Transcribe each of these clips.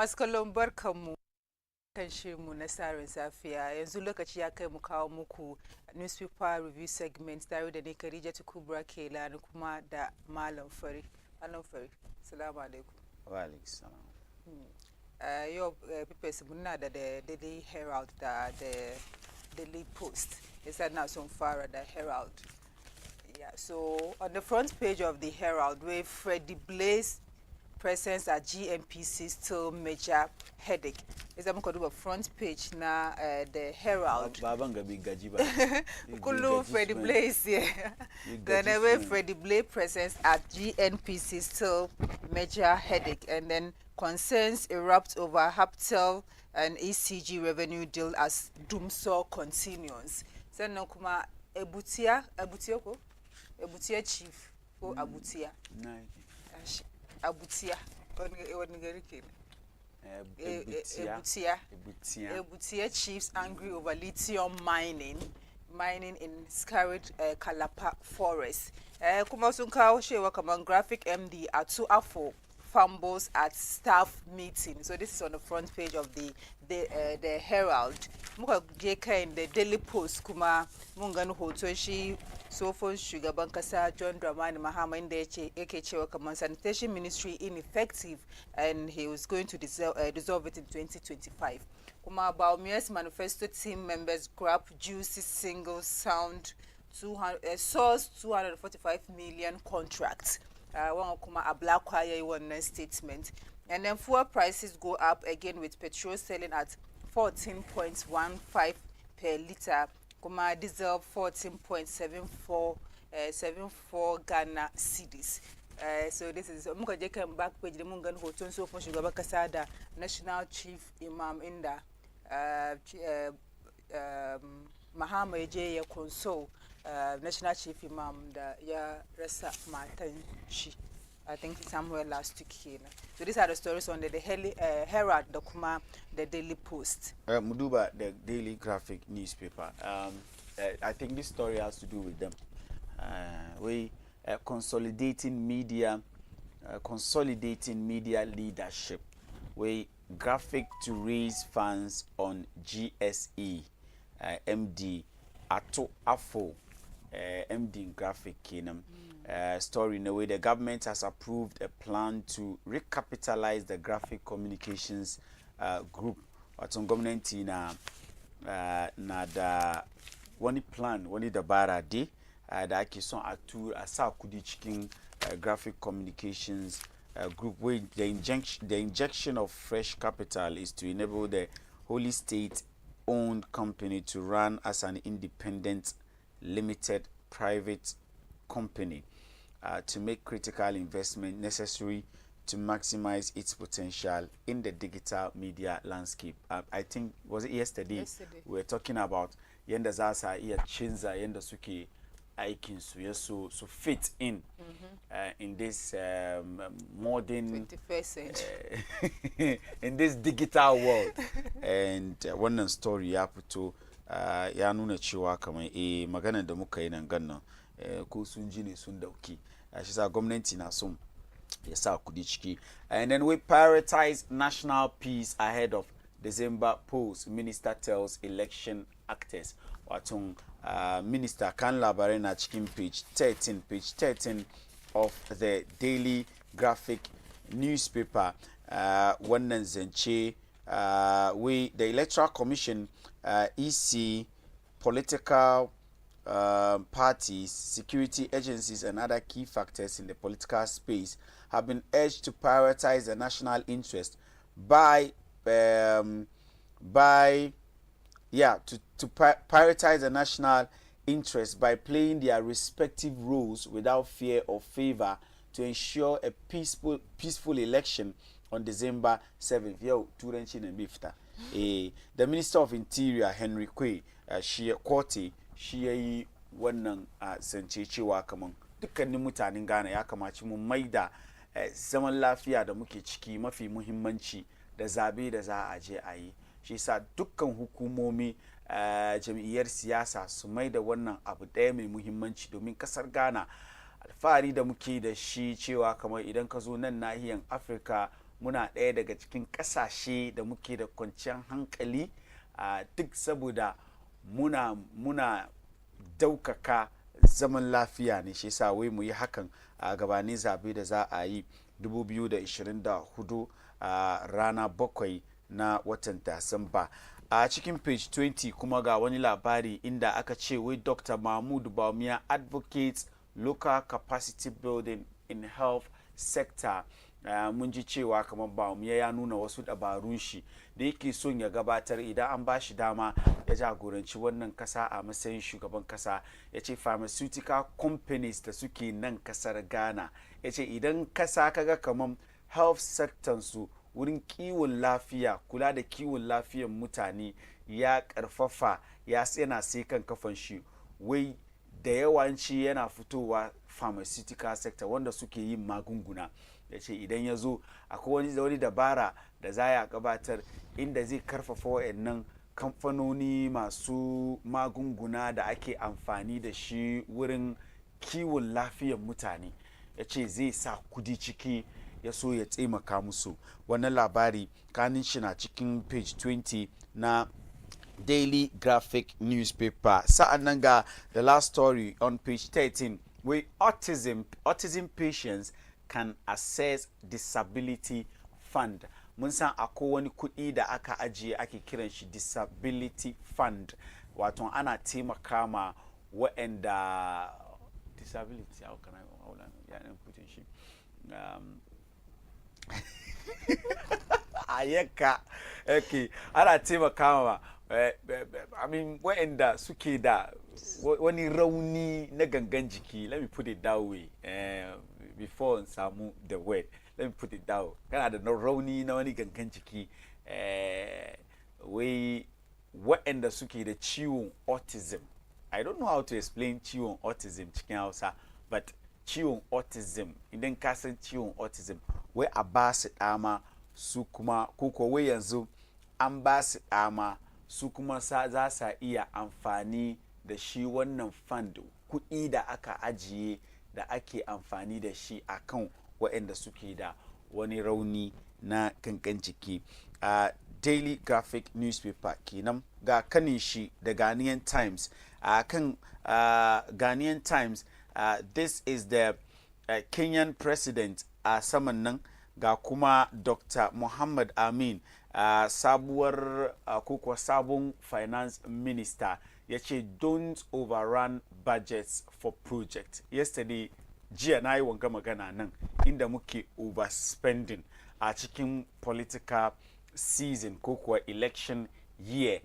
Masu kallon barkanmu kan shirinmu na tsarin safiya yanzu lokaci ya kai mu kawo muku newspaper review segment tare da ni Khadija Kubra Kelani kuma da Malam Fari. Malam Fari, assalamu alaikum. Wa alaikum salam. Yau papers muna da Daily Herald da Daily Post. Yasa na son fara da Herald. Yeah, so on the front page of the Herald, where Freddie Blaze presence at GNPC still major headache. Is that a front page na the Herald? Babanga big gajiba. Kulu Freddie Blaze, yeah. Then away Freddie Blaze presence at GNPC still major headache, and then concerns erupt over Haptel and ECG revenue deal as doomsaw continues. So no kuma Ebutia chief ko Abutia. Abutia. Ebutia chiefs angry over lithium mining in scarred Kalapa forest. Kumasunka shewa kaman graphic MD Atu Afo fumbles at staff meeting. So this is on the front page of the Herald. Muka jeka in the Daily Post kuma munganu hoto shi sofon shugaban kasa John Dramani Mahama inda yake cewa kaman sanitation ministry ineffective and he was going to dissolve it in 2025. Kuma Baumia's manifesto team members grab juicy single sound source 245 million contracts. One kuma a black choir one statement. And then fuel prices go up again with petrol selling at 14.15 per liter. Kuma diesel 14.74 Ghana cedis. So this is muka je kan back page da mun gan hoton sofon shugaban kasa da national chief imam inda Mahama je ya console national chief imam da ya rasa matan shi. I think somewhere last week here. So these are the stories on the Herald, the Kuma, the Daily Post. Muduba, the Daily Graphic newspaper. I think this story has to do with them. We consolidating media leadership. We graphic to raise funds on GSE. MD Ato Afo. MD graphic kinam. Story in a way the government has approved a plan to recapitalize the graphic communications group. What's on government na da one plan one the bara day da ake son asa kudi cikin graphic communications group where the injection of fresh capital is to enable the Holy State owned company to run as an independent limited private company to make critical investment necessary to maximize its potential in the digital media landscape. I think, was it yesterday? We were talking about yenda zasa iya chinza yenda suke aikin su so fit in in this modern 21st century in this digital world. And wannan story ya fito ya nuna cewa kamar magana da muka yi nan gannan ko sun ji ne sun dauki shi sa gwamnati na son ya sa kudi ciki. And then we prioritize national peace ahead of December polls, minister tells election actors. Wato minister kan labarai na cikin page 13 of the Daily Graphic newspaper. Wannan zance the Electoral Commission, EC, political parties, security agencies, and other key factors in the political space have been urged to prioritize the national interest prioritize the national interest by playing their respective roles without fear or favor to ensure a peaceful election on December 7th. Yo, turanci na bifta. The Minister of Interior, Henry Kwei, shi yayi wannan zance cewa kaman dukkanin mutanen Ghana ya kamaci mu maida zaman lafiya da muke ciki mafi muhimmanci da zabe da za a je a yi. Shi sa dukkan hukumomi jam'iyyar siyasa su maida wannan abu ɗaya mai muhimmanci domin kasar Ghana alfahari da muke da shi cewa kamar idan ka zo nan nahiyan Africa muna ɗaya daga cikin ƙasashe da muke da kwanciyar hankali duk saboda muna daukaka zaman lafiya ne shi yasa wai mu yi hakan a gabanin zabe da za a yi 2024 a rana 7 na watan Disamba. A cikin page 20 kuma ga wani labari inda aka ce wai Dr. Mahmud Bawumia advocates local capacity building in health sector. Mun ji cewa kamar Bawumia ya nuna wasu dabarun shi da yake son ya gabatar idan an ba shi dama ya jagoranci wannan kasa a matsayin shugaban kasa. Ya ce pharmaceutical companies da suke nan kasar Ghana, ya ce idan kasa kaga kamar health sector su wurin kiwon lafiya, kula da kiwon lafiyan mutane ya karfafa, yana sai kan kafan shi, wai da yawanci yana fitowa pharmaceutical sector wanda suke yin magunguna. Ya ce idan ya zo akwai wani dabara da za ya gabatar inda zai karfafa wa'annan kamfanoni masu magunguna da ake amfani da shi wurin kiwon lafiyan mutane. Ya ce zai sa kudi ciki, ya so ya taimaka musu. Wannan labari kanin shi na cikin page 20 na Daily Graphic newspaper. Sa'an nan ga the last story on page 13 where autism patients can access disability fund. Mun san akwai wani kuɗi da aka ajiye ake kiran shi disability fund, wato ana taimaka ma waɗanda disability, how can I put shi ayyaka okay, ana taimaka ma waɗanda suke da wani rauni na gangan jiki. Let me put it that way before samu the word. Let me put it that way. Kana da rauni na wani gangan jiki, wai waɗanda suke da ciwon autism. I don't know how to explain ciwon autism cikin Hausa, but ciwon autism, idan ka san ciwon autism, wai a ba su dama su kuma koko wai yanzu an ba su dama su kuma za su iya amfani da shi wannan fund, kuɗi da aka ajiye da ake amfani da shi akan waɗanda suke da wani rauni na kankan jiki. Daily Graphic newspaper kenan. Ga kanin shi da Ghanaian Times. Kan Ghanaian Times, this is the Kenyan president a saman nan, ga kuma Dr. Muhammad Amin, sabuwar kuka sabon finance minister, ya ce don't overrun budgets for project. Yesterday jiya na yi wanga magana nan inda muke overspending a cikin political season ko kuwa election year.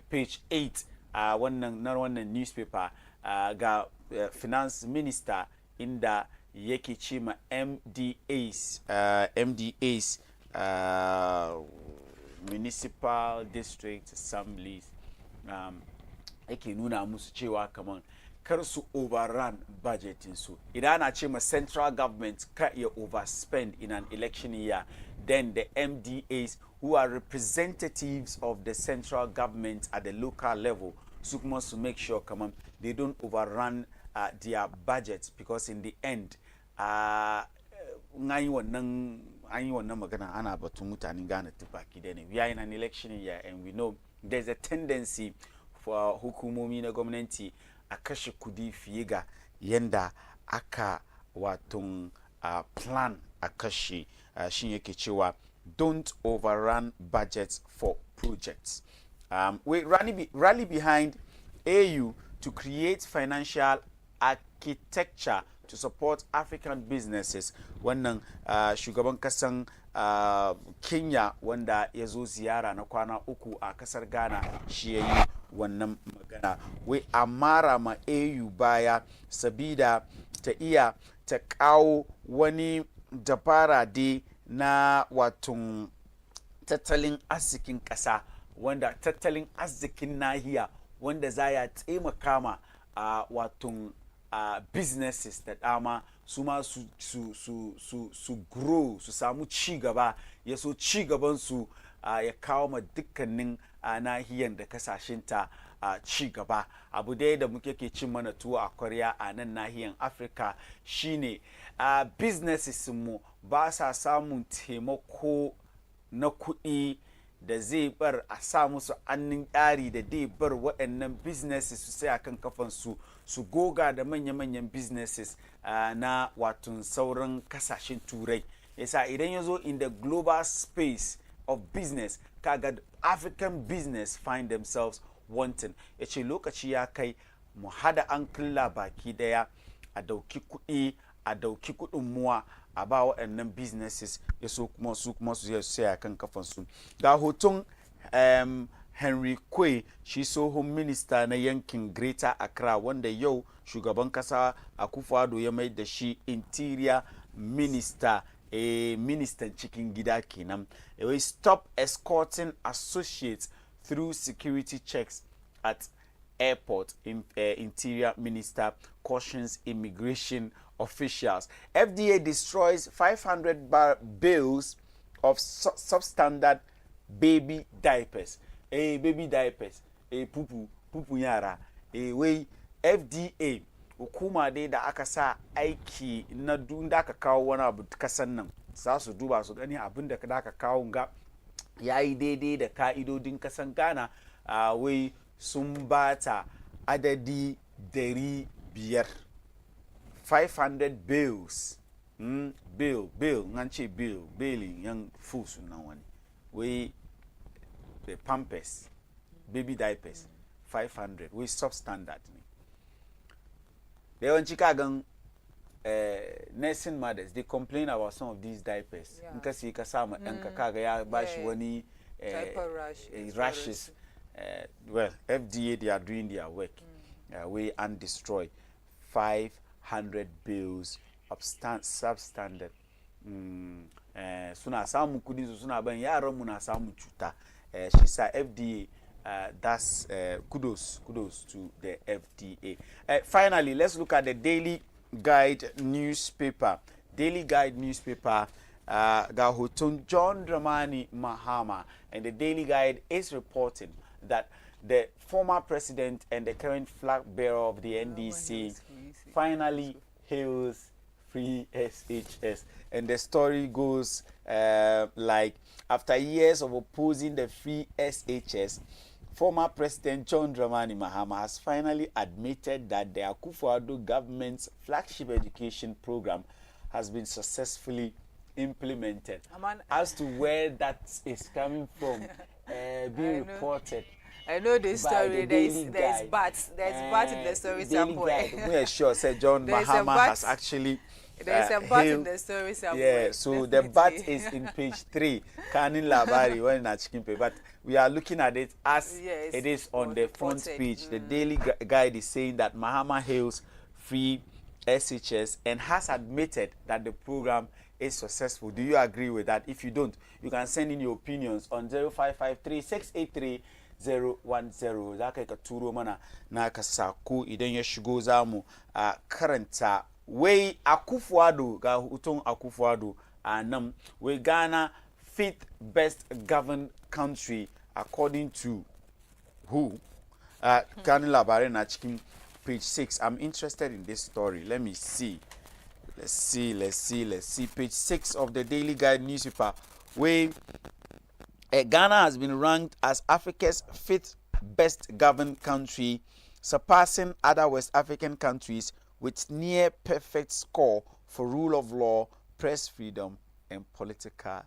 Page 8 wannan newspaper, ga finance minister inda yake ce ma MDAs municipal district assemblies, yake nuna musu cewa kaman kar su overrun budgetin su. Idan ana ce ma central government ka iya overspend in an election year, then the MDAs, who are representatives of the central government at the local level, su kuma su make sure kaman they don't overrun their budget, because in the end an yi wannan magana ana batun mutanen Ghana tubaki da ne. We are in an election year and we know there's a tendency for hukumomi na gwamnati a kashe kudi fiye ga yanda aka watun plan a kashe. Shi yake cewa don't overrun budgets for projects. We rally behind AU to create financial architecture to support African businesses. Wannan shugaban kasan Kenya wanda ya zo ziyara na kwana 3 a kasar Ghana, shi yayi wannan magana. Wai amara ma AU baya sabida ta iya ta kawo wani dabara dai na watun tattalin arzikin kasa, wanda tattalin arzikin nahiya wanda za ya taimaka ma watun businesses da dama su ma su grow, su samu ci gaba, ya so ci gaban su ya kawo ma dukkanin nahiyan da kasashen ta ci gaba. Abu dai da muke ke cin mana tuwo a kwarya a nan nahiyan Africa shine businesses mu ba sa samun taimako na kuɗi da zai bar a sa musu annin ƙari da dai bar waɗannan businesses su sai akan kafansu su goga da manya-manyan businesses na watan sauran kasashen turai. Yasa idan ya zo in the global space of business kaga African business find themselves wanting. Ya ce lokaci ya kai mu hada an killa baki daya a dauki kuɗi a dauki kuɗin a ba waɗannan businesses ya so kuma su saya kan kafansu. Ga hoton Henry Kwei, shi tsohon minista na yankin Greater Accra wanda yau shugaban kasa Akufo-Addo ya mai da shi interior minister, ministan cikin gida kenan. We stop escorting associates through security checks at airport. Interior minister cautions immigration officials. FDA destroys 500 bales of substandard baby diapers. Baby diapers. Pupu yara. Wai FDA hukuma dai da aka sa aiki na duk da aka kawo wani abu kasan nan za su duba su gani abin da aka kawo ga yayi daidai da ka'idodin kasan Ghana. Wai sun bata adadi 500 bales. Bill an ce bailin yan fusu nan wani wai the pampers baby diapers 500 wai substandard ne da yawanci kagan nursing mothers they complain about some of these diapers in ka sai ka sama ɗanka kaga ya bashi wani rashes. Well, FDA, they are doing their work. We and destroy 500 bills of substandard. Suna samu kudi su suna ban yaran mu na samu cuta. She said FDA. That's kudos to the FDA. Finally, let's look at the Daily Guide newspaper. Daily Guide newspaper. Gahoton John Dramani Mahama, and the Daily Guide is reporting that the former president and the current flag bearer of the NDC finally hails free SHS. And the story goes like, after years of opposing the free SHS, former President John Dramani Mahama has finally admitted that the Akufo-Addo government's flagship education program has been successfully implemented. As to where that is coming from, being reported. I know this story. There's bats in the story somewhere. We are sure said John Mahama has actually. There's a bat in the story somewhere. Yeah, so definitely. The bat is in page 3. Kanin Labari when na chicken pay, but we are looking at it as it is on the front page. The Daily Guide is saying that Mahama hails free SHS and has admitted that the program is successful. Do you agree with that? If you don't, you can send in your opinions on 0553-683-010. Zaka ka turo mana naka sako idan ya shigo zamu karanta. Wai Akufo-Addo ga hutun Akufo-Addo nan wai Ghana 5th best governed country according to who? Kanin labarai na cikin page 6. I'm interested in this story. Let me see. Let's see. Page 6 of the Daily Guide newspaper. Where Ghana has been ranked as Africa's 5th best governed country, surpassing other West African countries with near perfect score for rule of law, press freedom, and political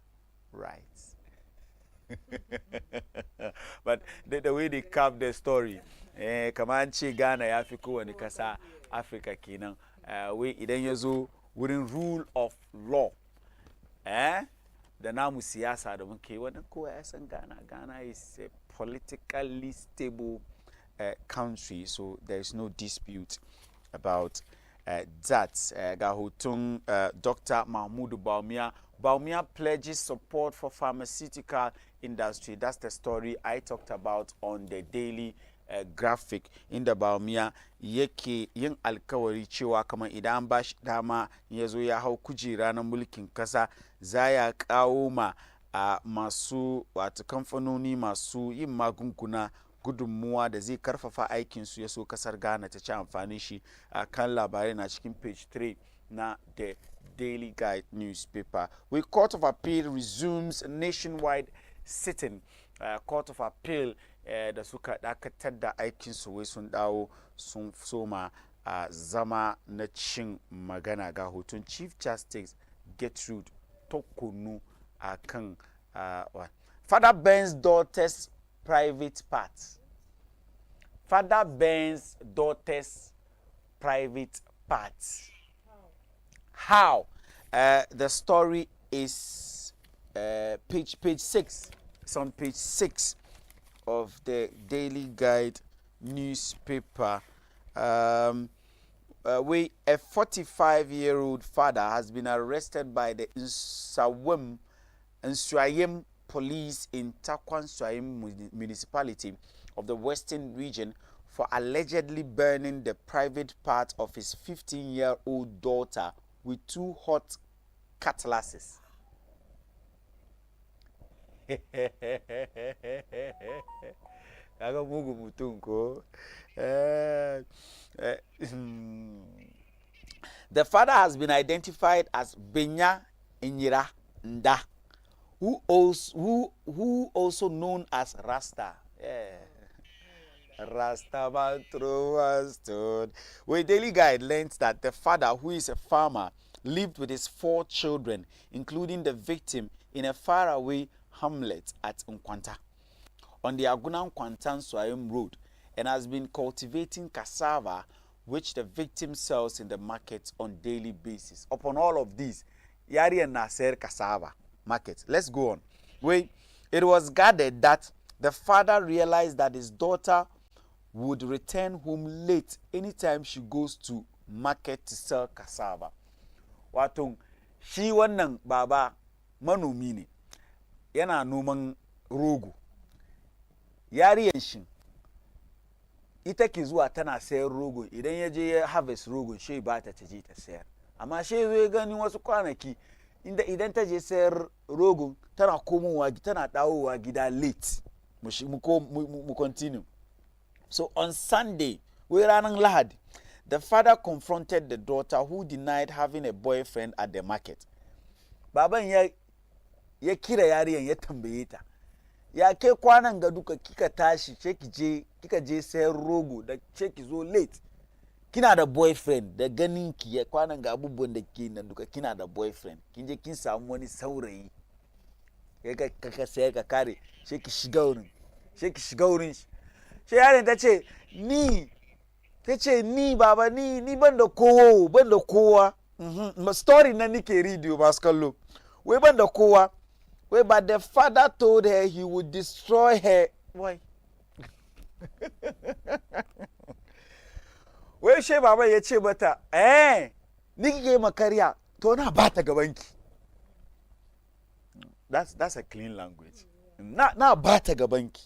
rights. But the way they carve the story, kamanci Ghana ya fi kowane kasa Africa kenan. We idan yazo wurin rule of law, da namu siyasa da muke wannan kowa ya san Ghana is a politically stable country, so there is no dispute about that. Gahotung Dr. Mahmoud Baumia pledges support for pharmaceutical industry. That's the story I talked about on the Daily Graphic. Inda Baumia yake yin alkawari cewa kamar idan ba shi dama ya zo ya hau kujera na mulkin kasa za ya kawo ma masu wato kamfanoni masu yin magunguna gudunmuwa da zai karfafa aikinsu ya so kasar Ghana ta ci amfani shi a kan labarai na cikin page 3 na the Daily Guide newspaper. Court of Appeal resumes nationwide sitting. Court of Appeal da suka dakatar da aikinsu wai sun dawo sun soma zama na cin magana ga hoton Chief Justice Gertrude Tokonu a kan Father Ben's daughter's private parts. Father Ben's daughter's private parts. How? The story is page 6. It's on page 6 of the Daily Guide newspaper. A 45-year-old father has been arrested by the Nsawam police in Takwan Swayim municipality of the Western region for allegedly burning the private part of his 15-year-old daughter with 2 hot cutlasses. The father has been identified as Benya Inyira Nda, who also known as Rasta. Rastaman through a stone. Where Daily Guide learns that the father, who is a farmer, lived with his 4 children, including the victim, in a faraway hamlet at Nkwanta on the Aguna Nkwantan Swayim Road, and has been cultivating cassava, which the victim sells in the market on daily basis. Upon all of these, Yari and Nasser cassava market. Let's go on. It was gathered that the father realized that his daughter would return home late anytime she goes to market to sell cassava. Watung, shi wannan baba manomi ne, yana noman rogo. Yariyan shi ita ke zuwa tana sayar rogo, idan ya je ya harvest rogo shi ba ta je ta sayar. Amma shi zo ya gani wasu kwanaki inda idan ta je sayar rogo tana komowa tana dawowa gida late. Mu continue. So on Sunday, ranar Lahadi, the father confronted the daughter, who denied having a boyfriend at the market. Baban ya kira yariyan ya tambaye ta, ya ke kwanan ga duka kika tashi kika je sayar rogo da ki zo late, kina da boyfriend da ganin ki ya kwanan ga abubuwan da ke nan duka kina da boyfriend, kin je kin samu wani saurayi ka sayar ka kare ki shiga wurin shi yarin ta ce ni baba ni ban da kowa story na nike radio masu kallo wai ban da kowa but the father told her he would destroy her. Why? She baba ya ce mata ni kike makariya to na bata gabanki. That's a clean language. Na bata gabanki.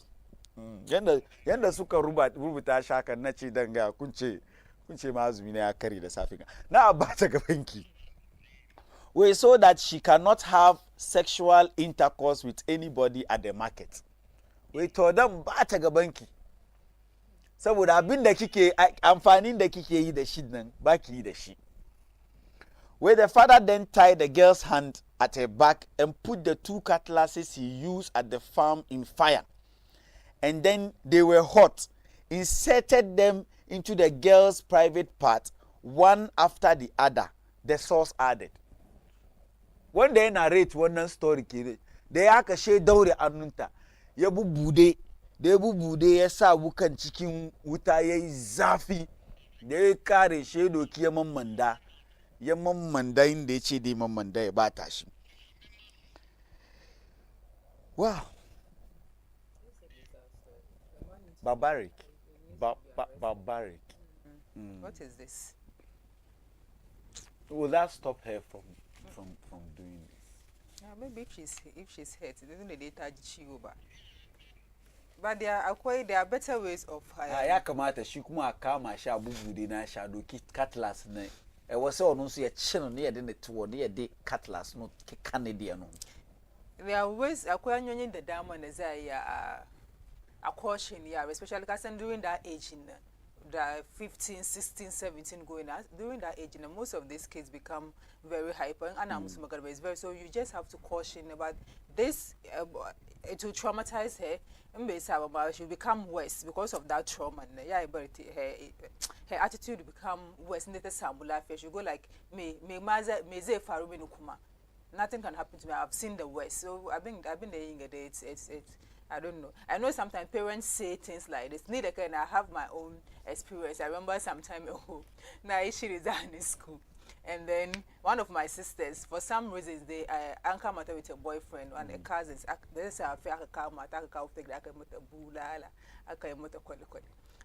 Yanda suka rubuta shakan na ce danga kun ce ma azumi na ya kare da safi na bata gabanki. So that she cannot have sexual intercourse with anybody at the market. To dan bata gabanki. Saboda abin da kike amfanin da kike yi da shi nan baki yi da shi. The father then tied the girl's hand at her back and put the 2 cutlasses he used at the farm in fire. And then they were hot, inserted them into the girl's private part, one after the other, the source added. When they narrate one story, they aka she daure annunta, ya bubude ya sa wukan cikin wuta yayi zafi, da ya kare she doki ya mammanda inda ya ce dai mammanda ya bata shi. Wow. Barbaric. Barbaric. What is this? Will that stop her from doing this? Maybe if she's hurt, it doesn't need to over. But there are better ways of hiring. Ya kamata shi kuma kama shi abubude na sha doki cutlass ne. Was so no so ya chino ne ya de to ne ya de cutlass no ke Canadian no. There are ways akwai hanyoyin da dama na za ya a caution, yeah, especially because during that age in the 15, 16, 17 going out, during that age, most of these kids become very hyper, and is very, so you just have to caution about this. It will traumatize her, and she will become worse because of that trauma. Yeah, but her attitude will become worse. She go like me maza me ze faru me nukuma. Nothing can happen to me. I've seen the worst. So I've been there. It's I don't know. I know sometimes parents say things like this. Neither can I have my own experience. I remember some time ago, now she resigned in school. And then one of my sisters, for some reasons, they anchor matter with a boyfriend and a cousin. This is a fair car matter, I can take that bulala, I can motor quality.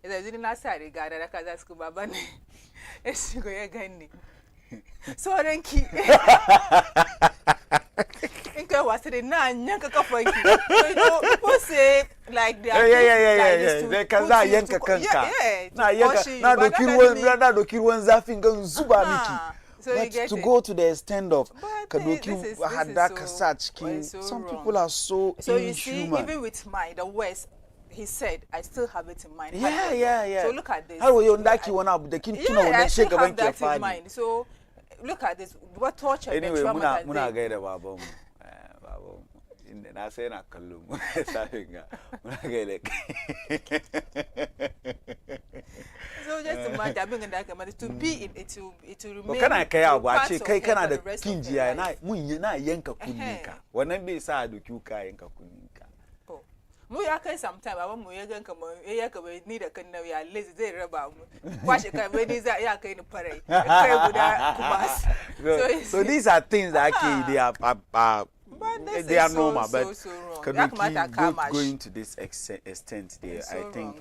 It's a really nice side, regard that I can ask Babani. It's going again. So thank you. Was it now? Yanka for you. People say like they are. Yeah. They can not yanka kanka. Na yanka. Na do kirwan zafin gan zuba miki. But to go to the extent of kadoki had that such king. Some people are so inhuman. You see, even with the West. He said, I still have it in mind. Yeah. So look at this. How will you like you one the king? I still have that in mind. So look at this. What torture? Anyway, muna gaida babanmu. Na sai na kallo mu safin ga muna gaida. So just imagine being in that community to be in it to remain. Kana kai abu a ce kai kana da kinjiya na mun yana yanka kunninka. Wannan bai sa doki ka yanka kunninka. Mu ya kai sometime ba mu ya ganka mu ya ka bai ni da kan na ya lazy zai raba mu kwashi kai bai ni za ya kai ni farai kai guda kuma so these are things that they are normal but going to this extent there I think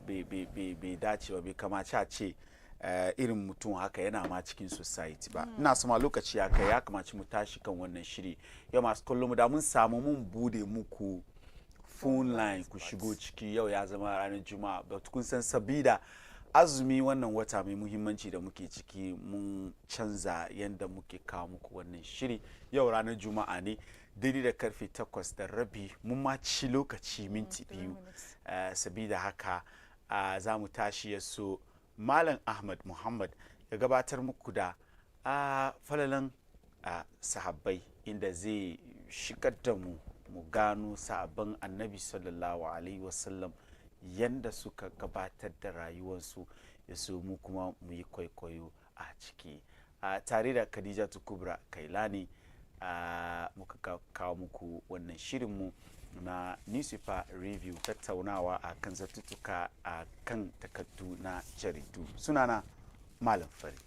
be dace ba bai kamace a ce irin mutum haka yana ma cikin society ba ina sama lokaci haka ya kamace mu tashi kan wannan shiri yau masu kallon mu da mun samu mun bude muku phone line ku shigo ciki yau ya zama ranar juma'a but kun san sabida azumi wannan wata mai muhimmanci da muke ciki mun canza yanda muke kawo muku wannan shiri yau ranar juma'a ne daidai da karfe 8:30 mun ma ci lokaci minti 2 sabida haka za mu tashi yaso Malam Ahmad Muhammad ya gabatar muku da falalan sahabbai inda zai shigar da mu gano sabon annabi sallallahu alaihi wasallam yanda suka gabatar da rayuwarsu ya so mu kuma mu yi kwaikwayo a ciki tare da Khadija Kubra Kailani muka kawo muku wannan shirinmu na newspaper review tattaunawa a kan zatuttuka a kan takardu na jaridu sunana Malam Fari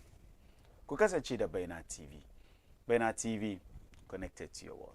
ku kasance da Baina TV connected to your world.